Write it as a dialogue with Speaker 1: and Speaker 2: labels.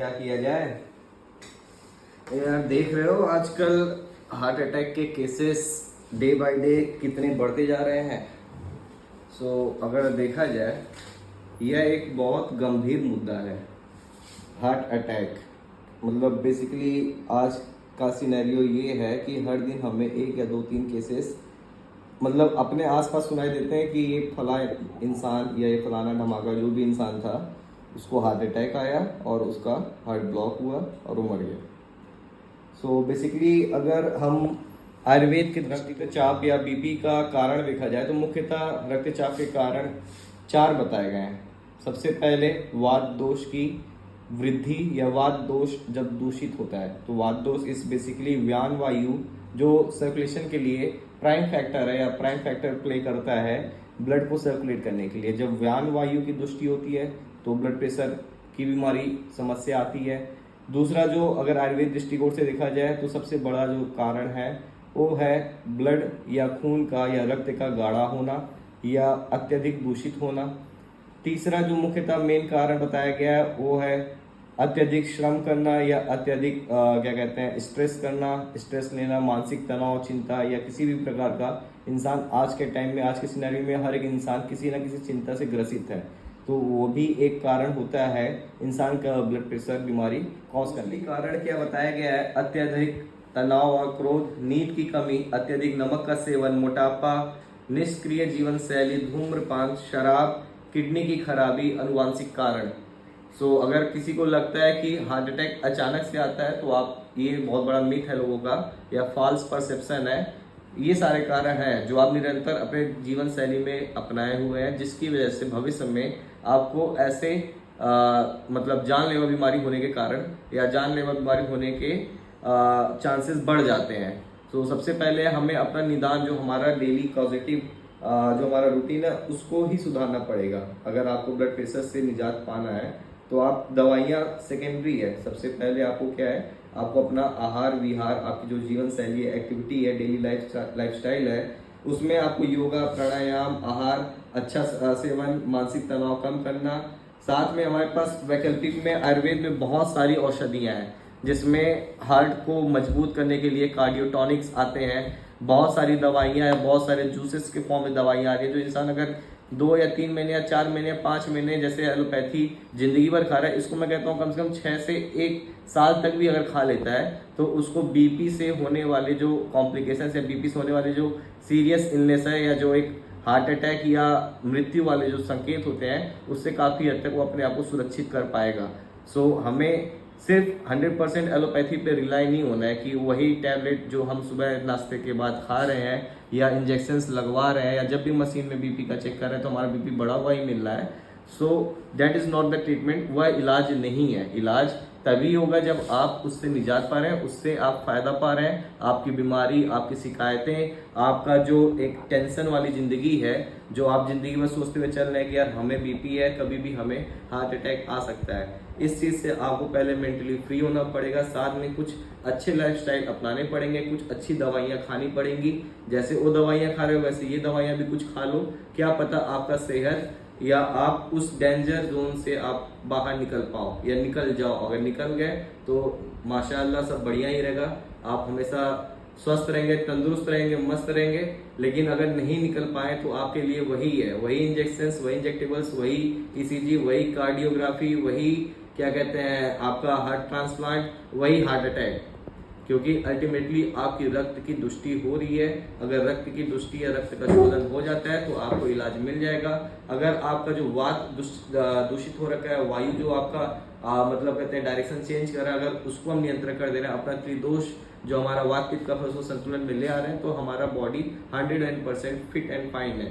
Speaker 1: क्या किया जाए यार। देख रहे हो आजकल हार्ट अटैक के केसेस डे बाय डे कितने बढ़ते जा रहे हैं। अगर देखा जाए यह एक बहुत गंभीर मुद्दा है। हार्ट अटैक मतलब बेसिकली आज का सिनेरियो ये है कि हर दिन हमें एक या दो तीन केसेस मतलब अपने आसपास सुनाई देते हैं कि ये फला इंसान या ये फलाना धमाका जो भी इंसान था उसको हार्ट अटैक आया और उसका हार्ट ब्लॉक हुआ और वो मर गया। बेसिकली अगर हम आयुर्वेद के रक्तचाप या बीपी का कारण देखा जाए तो मुख्यतः रक्तचाप के कारण 4 बताए गए हैं। सबसे पहले वात दोष की वृद्धि या वात दोष जब दूषित होता है तो वात दोष इस बेसिकली व्यान वायु जो सर्कुलेशन के लिए प्राइम फैक्टर है या प्राइम फैक्टर प्ले करता है ब्लड को सर्कुलेट करने के लिए। जब व्यान वायु की दुष्टि होती है तो ब्लड प्रेशर की बीमारी समस्या आती है। दूसरा जो अगर आयुर्वेद दृष्टिकोण से देखा जाए तो सबसे बड़ा जो कारण है वो है ब्लड या खून का या रक्त का गाढ़ा होना या अत्यधिक दूषित होना। तीसरा जो मुख्यतः मेन कारण बताया गया है वो है अत्यधिक श्रम करना या अत्यधिक क्या कहते हैं स्ट्रेस करना, स्ट्रेस लेना, मानसिक तनाव, चिंता या किसी भी प्रकार का। इंसान आज के टाइम में आज के सिनेरियो में हर एक इंसान किसी न किसी चिंता से ग्रसित है तो वो भी एक कारण होता है इंसान का ब्लड प्रेशर बीमारी कॉज करने का। कारण क्या बताया गया है अत्यधिक तनाव और क्रोध, नींद की कमी, अत्यधिक नमक का सेवन, मोटापा, निष्क्रिय जीवन शैली, धूम्रपान, शराब, किडनी की खराबी, अनुवांशिक कारण। अगर किसी को लगता है कि हार्ट अटैक अचानक से आता है तो आप ये बहुत बड़ा मिथ है लोगों का या फॉल्स परसेप्शन है। ये सारे कारण हैं जो आप निरंतर अपने जीवन शैली में अपनाए हुए हैं जिसकी वजह से भविष्य में आपको ऐसे मतलब जानलेवा बीमारी होने के कारण या जानलेवा बीमारी होने के चांसेस बढ़ जाते हैं। सबसे पहले हमें अपना निदान जो हमारा डेली पॉजिटिव जो हमारा रूटीन है उसको ही सुधारना पड़ेगा। अगर आपको ब्लड प्रेशर से निजात पाना है तो आप दवाइयाँ सेकेंडरी है। सबसे पहले आपको क्या है, आपको अपना आहार विहार, आपकी जो जीवन शैली है, एक्टिविटी है, डेली लाइफस्टाइल है, उसमें आपको योगा, प्राणायाम, आहार, अच्छा सेवन, मानसिक तनाव कम करना। साथ में हमारे पास वैकल्पिक में आयुर्वेद में बहुत सारी औषधियाँ हैं जिसमें हार्ट को मजबूत करने के लिए कार्डियोटॉनिक्स आते हैं। बहुत सारी दवाइयाँ हैं, बहुत सारे जूसेस के फॉर्म में दवाइयाँ आ रही है जो इंसान अगर 2 या 3 महीने या 4 महीने या 5 महीने जैसे एलोपैथी जिंदगी भर खा रहा है, इसको मैं कहता हूँ कम से कम 6 से 1 साल तक भी अगर खा लेता है तो उसको बीपी से होने वाले जो कॉम्प्लिकेशंस या बीपी से होने वाले जो सीरियस इलनेस है या जो एक हार्ट अटैक या मृत्यु वाले जो संकेत होते हैं उससे काफ़ी हद तक वो अपने आप को सुरक्षित कर पाएगा। हमें सिर्फ 100% एलोपैथी पे रिलाई नहीं होना है कि वही टैबलेट जो हम सुबह नाश्ते के बाद खा रहे हैं या इंजेक्शंस लगवा रहे हैं या जब भी मशीन में बीपी का चेक कर रहे हैं तो हमारा बीपी बढ़ा हुआ ही मिल रहा है। That is not the treatment. वह इलाज नहीं है। इलाज तभी होगा जब आप उससे निजात पा रहे हैं, उससे आप फायदा पा रहे हैं। आपकी बीमारी, आपकी शिकायतें, आपका जो एक टेंशन वाली ज़िंदगी है जो आप ज़िंदगी में सोचते हुए चल रहे हैं कि यार हमें बीपी है, कभी भी हमें हार्ट अटैक आ सकता है, इस चीज़ से आपको पहले मेंटली फ्री होना पड़ेगा। साथ में कुछ अच्छे लाइफस्टाइल अपनाने पड़ेंगे, कुछ अच्छी दवाइयाँ खानी पड़ेंगी। जैसे वो दवाइयाँ खा रहे हो वैसे ये दवाइयाँ भी कुछ खा लो। क्या पता आपका सेहत या आप उस डेंजर जोन से आप बाहर निकल पाओ या निकल जाओ। अगर निकल गए तो माशाअल्लाह सब बढ़िया ही रहेगा, आप हमेशा स्वस्थ रहेंगे, तंदुरुस्त रहेंगे, मस्त रहेंगे। लेकिन अगर नहीं निकल पाए तो आपके लिए वही है, वही इंजेक्शंस, वही इंजेक्टेबल्स, वही ईसीजी, वही कार्डियोग्राफी, वही क्या कहते हैं आपका हार्ट ट्रांसप्लांट, वही हार्ट अटैक। क्योंकि अल्टीमेटली आपकी रक्त की दुष्टि हो रही है। अगर रक्त की दुष्टि या रक्त का शोधन हो जाता है तो आपको इलाज मिल जाएगा। अगर आपका जो वात दूषित हो रखा है, वायु जो आपका मतलब कहते हैं डायरेक्शन चेंज कर रहा है, अगर उसको हम नियंत्रण कर दे रहे हैं, अपना त्रिदोष जो हमारा वात पित्त कफ उसको संतुलन में ले आ रहे हैं तो हमारा बॉडी 100% फिट एंड फाइन है।